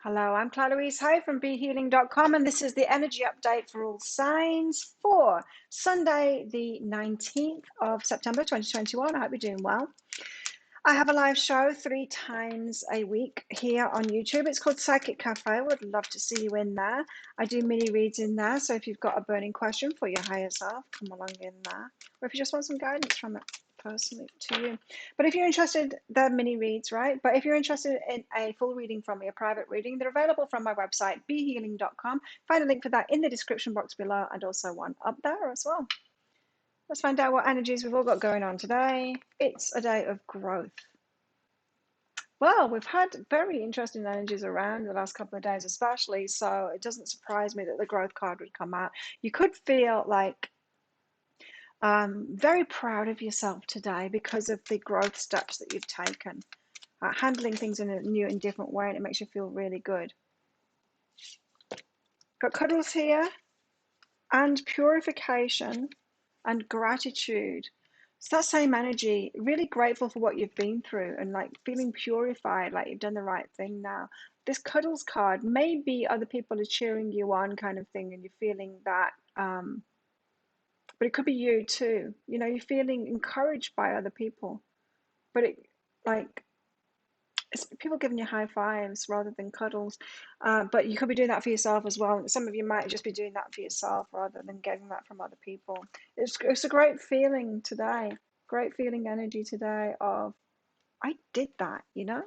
Hello, I'm Claire Louise Hay from BeHealing.com, and this is the energy update for all signs for Sunday, the 19th of September 2021. I hope you're doing well. I have a live show 3 times a week here on YouTube. It's called Psychic Cafe. I would love to see you in there. I do mini reads in there, so if you've got a burning question for your higher self, come along in there. Or if you just want some guidance from it personally to you. But if you're interested, they're mini reads, right? But if you're interested in a full reading from me, a private reading, they're available from my website, behealing.com. Find a link for that in the description box below and also one up there as well. Let's find out what energies we've all got going on today. It's a day of growth. Well, we've had very interesting energies around the last couple of days, especially, so it doesn't surprise me that the growth card would come out. You could feel like very proud of yourself today because of the growth steps that you've taken, handling things in a new and different way, and it makes you feel really good. Got cuddles here, and purification and gratitude. It's that same energy, really grateful for what you've been through and like feeling purified, like you've done the right thing now. This cuddles card, maybe other people are cheering you on kind of thing, and you're feeling that, but it could be you too. You know, you're feeling encouraged by other people, but it like it's people giving you high fives rather than cuddles. But you could be doing that for yourself as well. Some of you might just be doing that for yourself rather than getting that from other people. It's a great feeling today, great feeling energy today of, I did that, you know?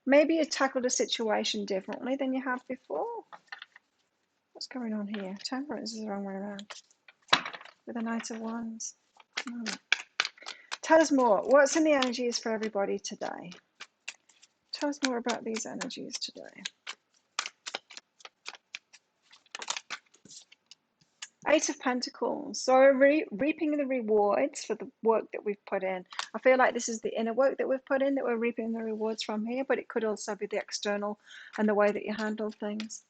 Maybe you tackled a situation differently than you have before. What's going on here? Temperance is the wrong way around. With the Knight of Wands. Tell us more. What's in the energies for everybody today? Tell us more about these energies today. Eight of Pentacles. So we're reaping the rewards for the work that we've put in. I feel like this is the inner work that we've put in that we're reaping the rewards from here, but it could also be the external and the way that you handle things.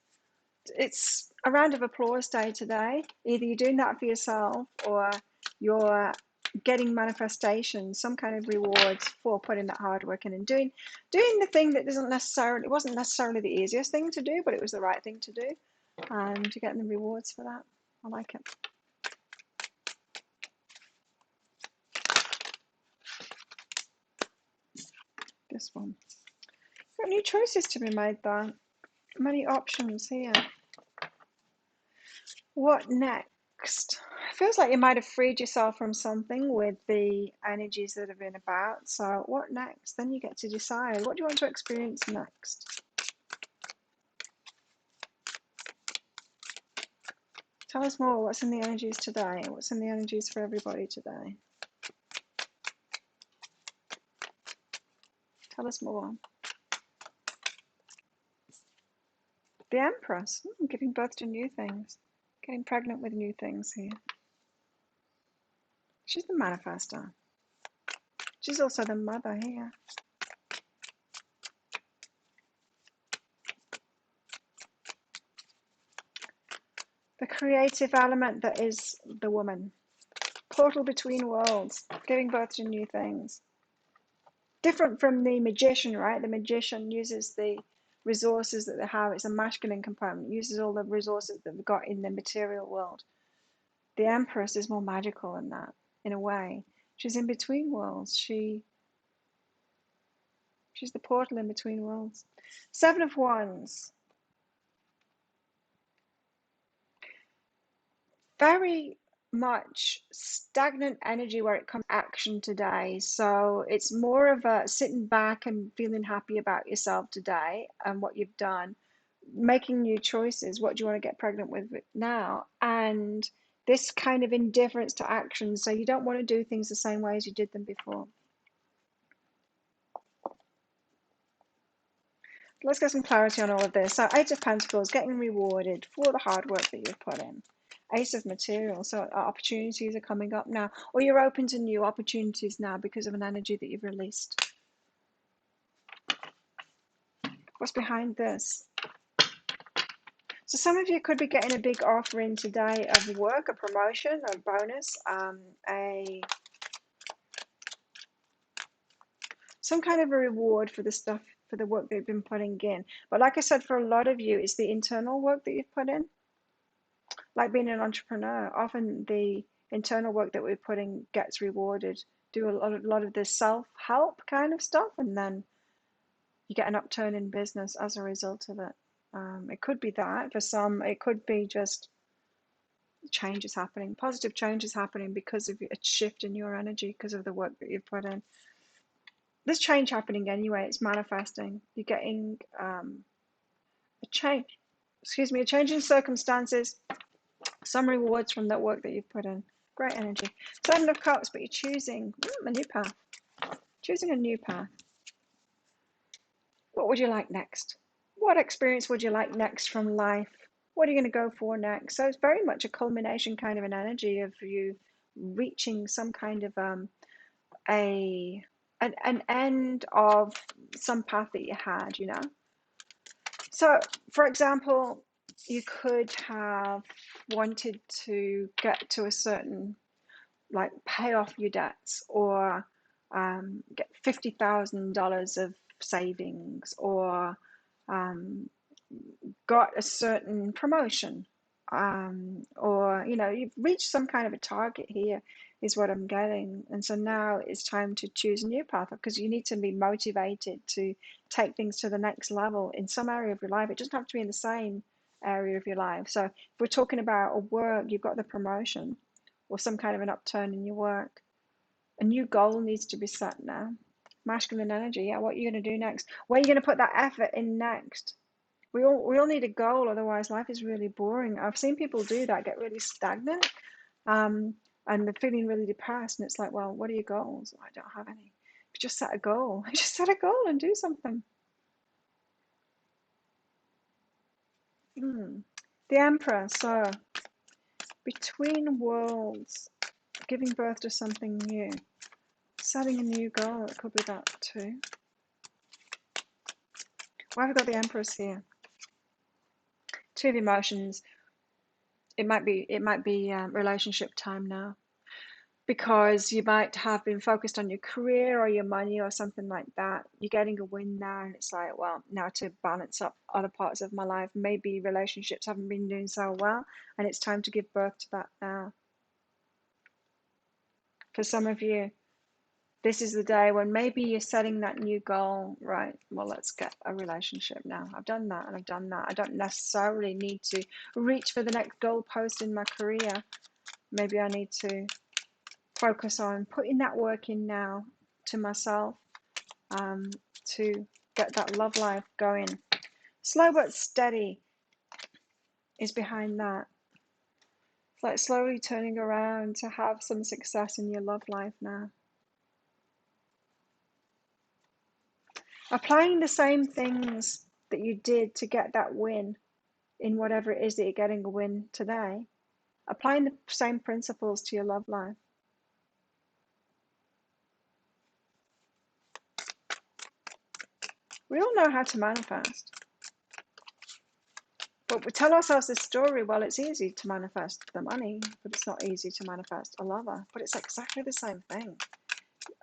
It's a round of applause day today. Either you're doing that for yourself or you're getting manifestation, some kind of rewards for putting that hard work in and doing the thing that wasn't necessarily the easiest thing to do, but it was the right thing to do, and you're getting the rewards for that. I like it. This one. Got new choices to be made though. Many options here. What next? Feels like you might have freed yourself from something with the energies that have been about. So what next? Then you get to decide. What do you want to experience next? Tell us more. What's in the energies today? What's in the energies for everybody today? Tell us more. The Empress. Giving birth to new things. Getting pregnant with new things here. She's the manifester. She's also the mother here. The creative element that is the woman. Portal between worlds. Giving birth to new things. Different from the magician, right? The magician uses the resources that they have. It's a masculine component. Uses all the resources that they've got in the material world. The Empress is more magical than that, in a way. She's in between worlds. She's the portal in between worlds. Seven of Wands. Very much stagnant energy where it comes to action today. So it's more of a sitting back and feeling happy about yourself today and what you've done, making new choices. What do you want to get pregnant with now? And this kind of indifference to action. So you don't want to do things the same way as you did them before. Let's get some clarity on all of this. So Eight of Pentacles, getting rewarded for the hard work that you've put in. Ace of Material, so opportunities are coming up now, or you're open to new opportunities now because of an energy that you've released. What's behind this? So some of you could be getting a big offer in today of work, a promotion, a bonus, some kind of a reward for the stuff for the work that you've been putting in. But like I said, for a lot of you, it's the internal work that you've put in. Like being an entrepreneur, often the internal work that we're putting gets rewarded. Do a lot of this self-help kind of stuff, and then you get an upturn in business as a result of it. It could be that for some, it could be just change is happening, positive change is happening because of a shift in your energy, because of the work that you've put in. There's change happening anyway, it's manifesting. You're getting a change, a change in circumstances, some rewards from that work that you've put in. Great energy. Seven of Cups, but you're choosing a new path. Choosing a new path. What would you like next? What experience would you like next from life? What are you going to go for next? So it's very much a culmination kind of an energy of you reaching some kind of an end of some path that you had, you know. So, for example, you could have wanted to get to a certain, like, pay off your debts, or get $50,000 of savings, or got a certain promotion, or you've reached some kind of a target here, is what I'm getting. And so now it's time to choose a new path, because you need to be motivated to take things to the next level in some area of your life. It doesn't have to be in the same area of your life. So if we're talking about a work, you've got the promotion or some kind of an upturn in your work. A new goal needs to be set now. Masculine energy, yeah, what are you going to do next? Where are you going to put that effort in next? We all need a goal, otherwise life is really boring. I've seen people do that, get really stagnant, and they're feeling really depressed. And it's like, well, what are your goals? I don't have any. Just set a goal. Just set a goal and do something. The Emperor. So between worlds, giving birth to something new, setting a new goal. It could be that too. Why have we got the Empress here? Two of emotions. It might be relationship time now, because you might have been focused on your career or your money or something like that. You're getting a win now, and it's like, well, now to balance up other parts of my life. Maybe relationships haven't been doing so well, and it's time to give birth to that now. For some of you, this is the day when maybe you're setting that new goal, right? Well, let's get a relationship now. I've done that and I've done that. I don't necessarily need to reach for the next goalpost in my career. Maybe I need to focus on putting that work in now to myself, to get that love life going. Slow but steady is behind that. It's like slowly turning around to have some success in your love life now. Applying the same things that you did to get that win in whatever it is that you're getting a win today. Applying the same principles to your love life. We all know how to manifest. But we tell ourselves this story, well, it's easy to manifest the money, but it's not easy to manifest a lover. But it's exactly the same thing.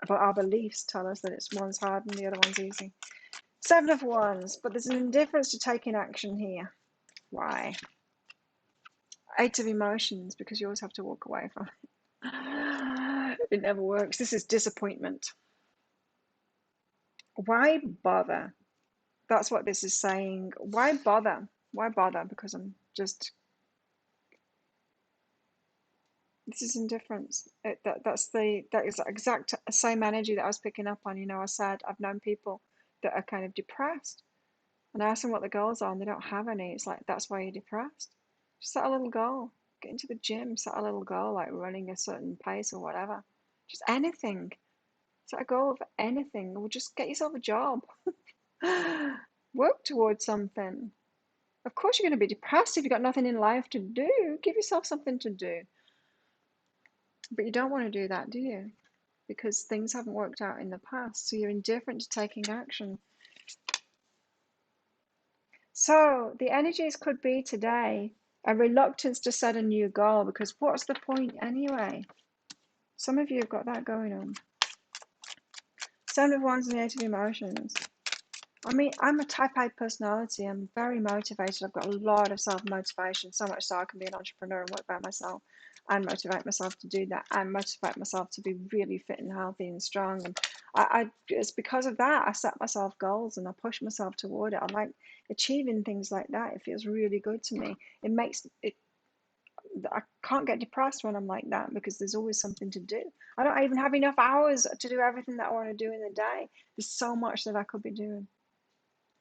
But our beliefs tell us that it's one's hard and the other one's easy. Seven of Wands, but there's an indifference to taking action here. Why? Eight of Emotions, because you always have to walk away from it. It never works. This is disappointment. Why bother? That's what this is saying. Why bother? Why bother? Because I'm just... This is indifference. That is the exact same energy that I was picking up on. I said I've known people that are kind of depressed, and I ask them what the goals are, and they don't have any. It's like, that's why you're depressed. Just set a little goal. Get into the gym. Set a little goal, like running a certain pace or whatever. Just anything. Set a goal of anything, or just get yourself a job. Work towards something. Of course you're going to be depressed if you've got nothing in life to do. Give yourself something to do. But you don't want to do that, do you? Because things haven't worked out in the past, so you're indifferent to taking action. So the energies could be today a reluctance to set a new goal, because what's the point anyway? Some of you have got that going on. Seven of Wands and the Eight of Emotions. I mean, I'm a type A personality. I'm very motivated. I've got a lot of self-motivation, so much so I can be an entrepreneur and work by myself and motivate myself to do that and motivate myself to be really fit and healthy and strong. And it's because of that I set myself goals and I push myself toward it. I like achieving things like that. It feels really good to me. It makes it, I can't get depressed when I'm like that because there's always something to do. I don't even have enough hours to do everything that I want to do in the day. There's so much that I could be doing.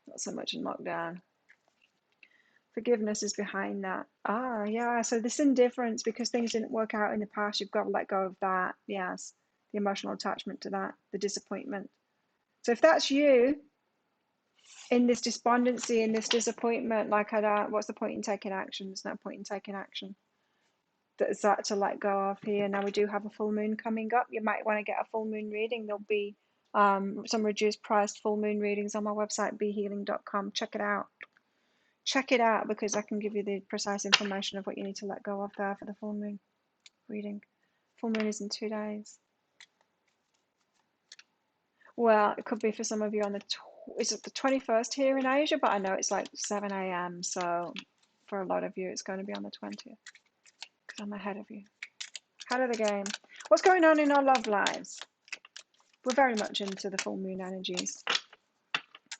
Not so much in lockdown. Forgiveness is behind that. Ah, yeah. So this indifference because things didn't work out in the past, you've got to let go of that. Yes. The emotional attachment to that, the disappointment. So if that's you in this despondency, in this disappointment, like I don't, what's the point in taking action? There's no point in taking action. That's that to let go of here. Now we do have a full moon coming up. You might want to get a full moon reading. There'll be some reduced priced full moon readings on my website, behealing.com. Check it out. Check it out because I can give you the precise information of what you need to let go of there for the full moon reading. Full moon is in 2 days. Well, it could be for some of you on the is it the 21st here in Asia, but I know it's like 7 a.m. So for a lot of you, it's going to be on the 20th because I'm ahead of you. Ahead of the game. What's going on in our love lives? We're very much into the full moon energies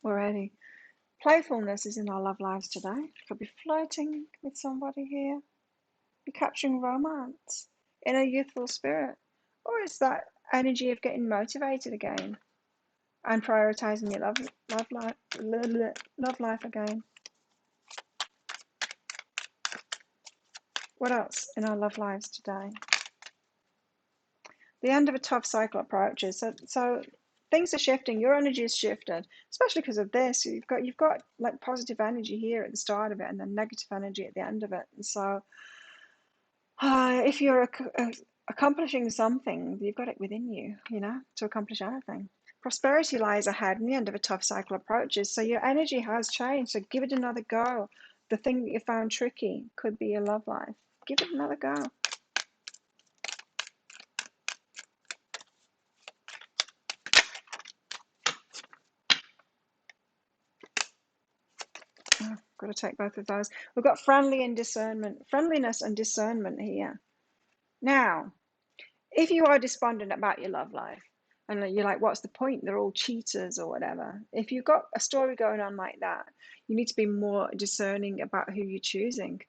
already. Playfulness is in our love lives today. Could be flirting with somebody here. Be capturing romance in a youthful spirit. Or it's that energy of getting motivated again and prioritizing your love life again. What else in our love lives today? The end of a tough cycle approaches. So things are shifting. Your energy is shifted, especially because of this. You've got like positive energy here at the start of it, and then negative energy at the end of it. And so, if you're accomplishing something, you've got it within you, to accomplish anything. Prosperity lies ahead, and the end of a tough cycle approaches. So your energy has changed. So give it another go. The thing that you found tricky could be your love life. Give it another go. Oh, got to take both of those. We've got friendliness and discernment here. Now, if you are despondent about your love life and you're like, what's the point? They're all cheaters or whatever. If you've got a story going on like that, you need to be more discerning about who you're choosing.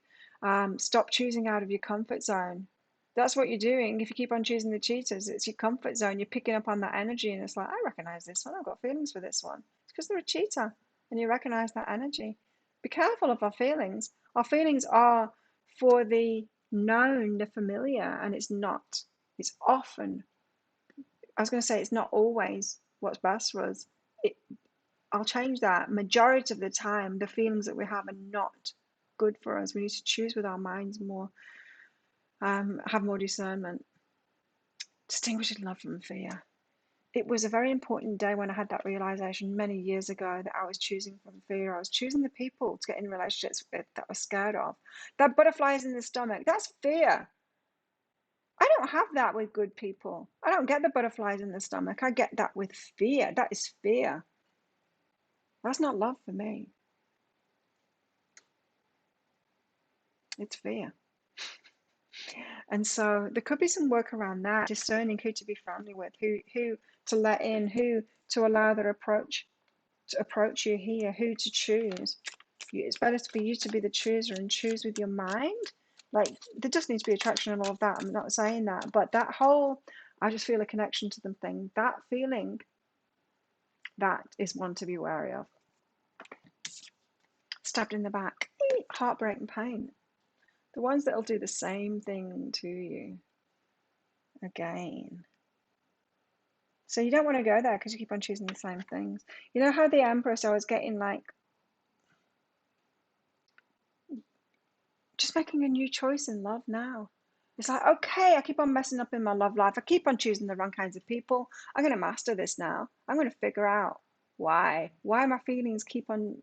Stop choosing out of your comfort zone. That's what you're doing. If you keep on choosing the cheaters, it's your comfort zone. You're picking up on that energy and it's like, I recognize this one. I've got feelings for this one. It's because they're a cheater and you recognize that energy. Be careful of our feelings. Our feelings are for the known, the familiar, and it's not. It's often, I was going to say it's not always what's best for us. I'll change that. Majority of the time, the feelings that we have are not good for us. We need to choose with our minds more, have more discernment, distinguishing love from fear. It was a very important day when I had that realization many years ago that I was choosing from fear. I was choosing the people to get in relationships with that I was scared of. That butterflies in the stomach, that's fear. I don't have that with good people. I don't get the butterflies in the stomach. I get that with fear. That is fear. That's not love for me. It's fear. And so there could be some work around that, discerning who to be friendly with, who to let in, who to allow their approach to approach you here, who to choose. It's better for you to be the chooser and choose with your mind. Like there just needs to be attraction and all of that. I'm not saying that, but that whole I just feel a connection to them thing, that feeling, that is one to be wary of. Stabbed in the back, heartbreak and pain. The ones that'll do the same thing to you again. So you don't want to go there because you keep on choosing the same things. You know how the Empress, I was getting like, just making a new choice in love now. It's like, okay, I keep on messing up in my love life. I keep on choosing the wrong kinds of people. I'm going to master this now. I'm going to figure out why my feelings keep on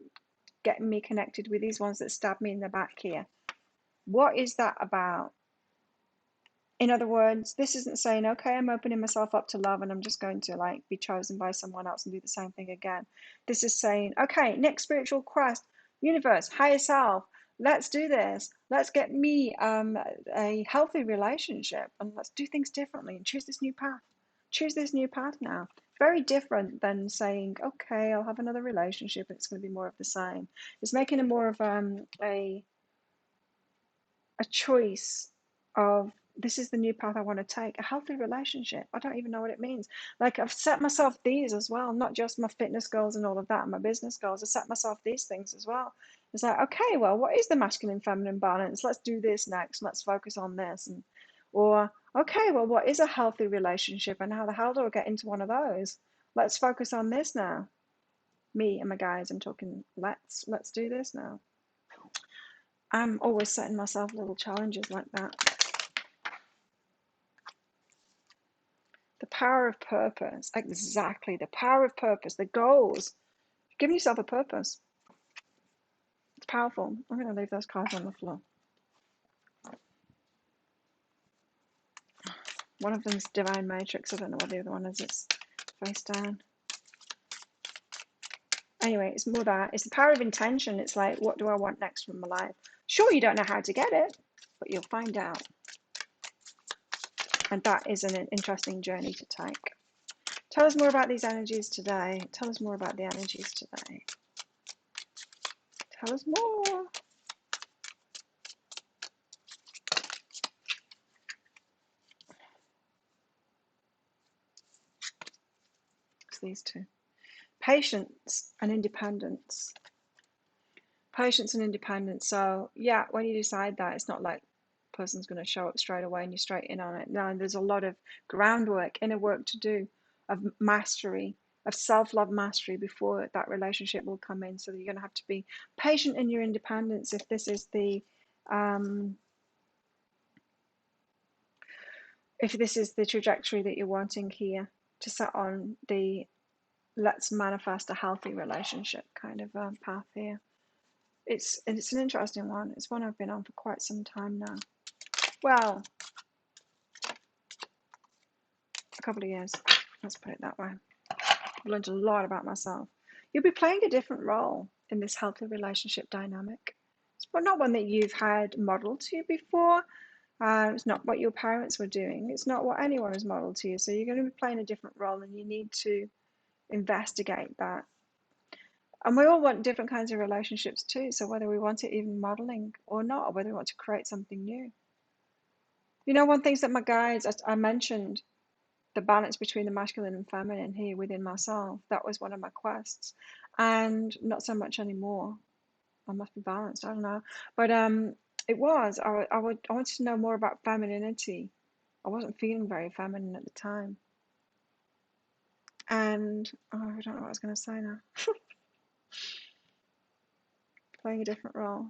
getting me connected with these ones that stab me in the back here. What is that about? In other words, this isn't saying, okay, I'm opening myself up to love and I'm just going to like be chosen by someone else and do the same thing again. This is saying, okay, next spiritual quest, universe, higher self, let's do this. Let's get me a healthy relationship and let's do things differently and choose this new path. Choose this new path now. Very different than saying, okay, I'll have another relationship and it's going to be more of the same. It's making a more of a choice of this is the new path I want to take, a healthy relationship. I don't even know what it means. Like I've set myself these as well, not just my fitness goals and all of that, and my business goals. I set myself these things as well. It's like, okay, well, what is the masculine feminine balance? Let's do this next. Let's focus on this. And or okay, well, what is a healthy relationship and how the hell do I get into one of those? Let's focus on this now. Me and my guys, I'm talking, let's do this now. I'm always setting myself little challenges like that. The power of purpose, exactly. The power of purpose, the goals. Giving yourself a purpose. It's powerful. I'm going to leave those cards on the floor. One of them's Divine Matrix. I don't know what the other one is. It's face down. Anyway, it's more that. It's the power of intention. It's like, what do I want next from my life? Sure, you don't know how to get it, but you'll find out. And that is an interesting journey to take. Tell us more about these energies today. Tell us more about the energies today. Tell us more. It's these two. Patience and independence. Patience and independence. So yeah, when you decide that, it's not like the person's going to show up straight away and you're straight in on it. No, there's a lot of groundwork, inner work to do, of mastery, of self-love mastery before that relationship will come in. So you're going to have to be patient in your independence if this is the trajectory that you're wanting here, to set on the let's manifest a healthy relationship kind of path here. It's an interesting one. It's one I've been on for quite some time now. Well, a couple of years. Let's put it that way. I've learned a lot about myself. You'll be playing a different role in this healthy relationship dynamic. It's not one that you've had modeled to you before. It's not what your parents were doing. It's not what anyone has modeled to you. So you're going to be playing a different role and you need to investigate that. And we all want different kinds of relationships too. So whether we want it even modeling or not, or whether we want to create something new. You know, one thing that my guides, I mentioned the balance between the masculine and feminine here within myself. That was one of my quests. And not so much anymore. I must be balanced. I don't know. But it was. I wanted to know more about femininity. I wasn't feeling very feminine at the time. And I don't know what I was going to say now. Playing a different role.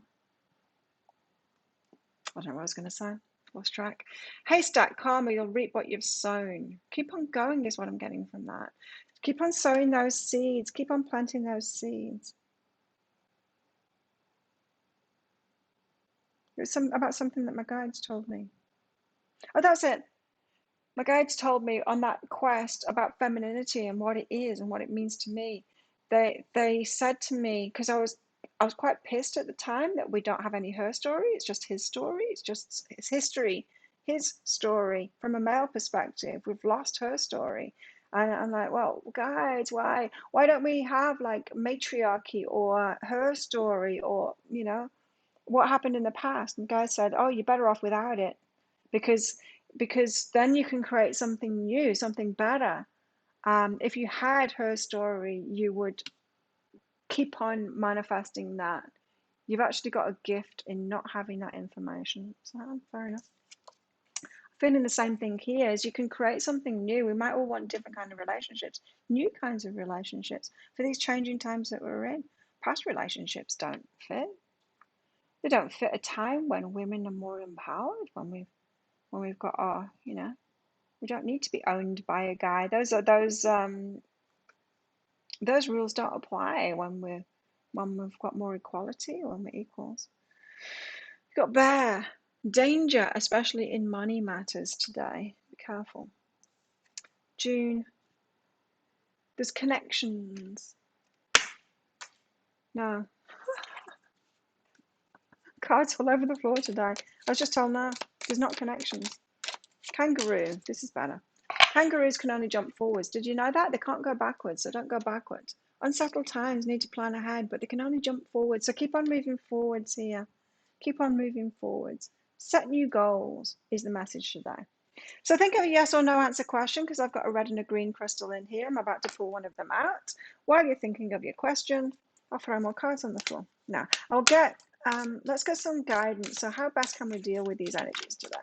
I don't know what I was going to say. Lost track. Haystack karma, you'll reap what you've sown. Keep on going is what I'm getting from that. Keep on sowing those seeds. Keep on planting those seeds. It's about something that my guides told me. Oh, that's it. My guides told me on that quest about femininity and what it is and what it means to me. They said to me, because I was quite pissed at the time that we don't have any her story. It's just his story. It's history, his story from a male perspective. We've lost her story. And I'm like, well, guys, why don't we have like matriarchy or her story or, you know, what happened in the past? And guys said, oh, you're better off without it because then you can create something new, something better. If you had her story, you would keep on manifesting that. You've actually got a gift in not having that information. So fair enough. Feeling the same thing here is you can create something new. We might all want different kind of relationships, new kinds of relationships for these changing times that we're in. Past relationships don't fit. They don't fit a time when women are more empowered, when we've got our, you know, we don't need to be owned by a guy. Those rules don't apply when we've got more equality or when we're equals. We've got Bear. Danger, especially in money matters today. Be careful. June, there's connections. No. Cards all over the floor today. I was just told no, there's not connections. Kangaroo, this is better. Kangaroos can only jump forwards. Did you know that? They can't go backwards, so don't go backwards. Unsettled times need to plan ahead, but they can only jump forwards. So keep on moving forwards here. Keep on moving forwards. Set new goals is the message today. So think of a yes or no answer question, because I've got a red and a green crystal in here. I'm about to pull one of them out. While you're thinking of your question, I'll throw more cards on the floor. Now, let's get some guidance. So how best can we deal with these energies today?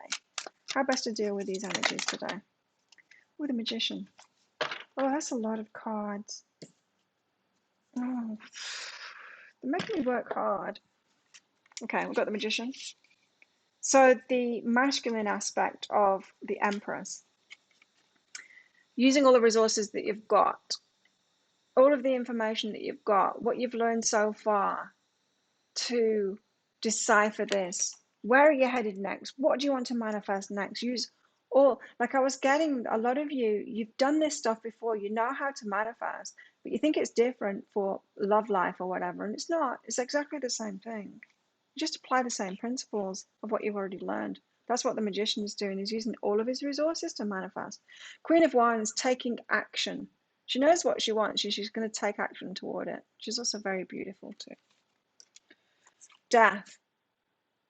How best to deal with these energies today? With the Magician. Oh, that's a lot of cards. Oh, they're making me work hard. Okay, we've got the Magician. So the masculine aspect of the Empress. Using all the resources that you've got, all of the information that you've got, what you've learned so far to decipher this. Where are you headed next? What do you want to manifest next? Use all, like I was getting a lot of you've done this stuff before, you know how to manifest, but you think it's different for love life or whatever, and it's not. It's exactly the same thing. You just apply the same principles of what you've already learned. That's what the Magician is doing. He's using all of his resources to manifest. Queen of Wands, taking action. She knows what she wants. She's going to take action toward it. She's also very beautiful too. Death.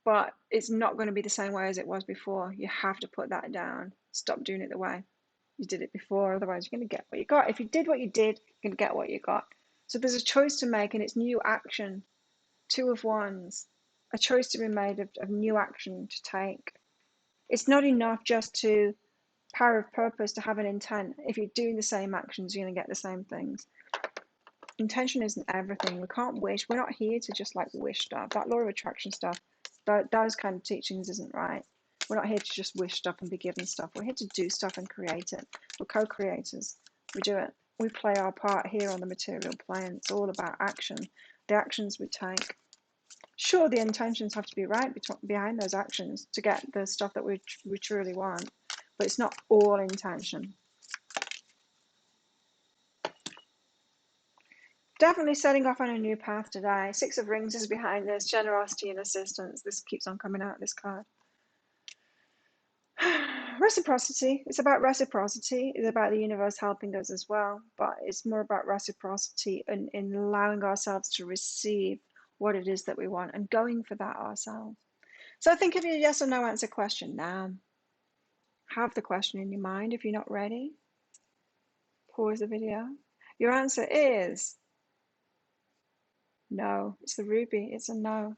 But it's not going to be the same way as it was before. You have to put that down. Stop doing it the way you did it before. Otherwise, you're going to get what you got. If you did what you did, you're going to get what you got. So there's a choice to make, and it's new action. Two of Wands. A choice to be made of new action to take. It's not enough just to power of purpose to have an intent. If you're doing the same actions, you're going to get the same things. Intention isn't everything. We can't wish. We're not here to just like wish stuff. That law of attraction stuff, those kind of teachings isn't right. We're not here to just wish stuff and be given stuff. We're here to do stuff and create it. We're co-creators. We do it. We play our part here on the material plane. It's all about action. The actions we take. Sure, the intentions have to be right behind those actions to get the stuff that we truly want, but it's not all intention. Definitely setting off on a new path today. Six of Rings is behind this. Generosity and assistance. This keeps on coming out, this card. Reciprocity. It's about reciprocity. It's about the universe helping us as well. But it's more about reciprocity and in allowing ourselves to receive what it is that we want and going for that ourselves. So think of your yes or no answer question now. Have the question in your mind. If you're not ready, pause the video. Your answer is no. It's the ruby. It's a no.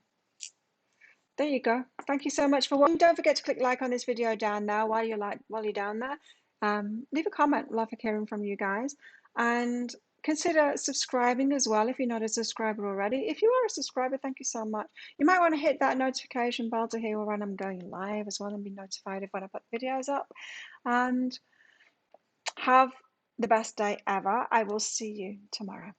There you go. Thank you so much for watching. Don't forget to click like on this video down there while you're down there. Leave a comment. Love hearing from you guys. And consider subscribing as well if you're not a subscriber already. If you are a subscriber, thank you so much. You might want to hit that notification bell to hear when I'm going live as well and be notified of when I put videos up. And have the best day ever. I will see you tomorrow.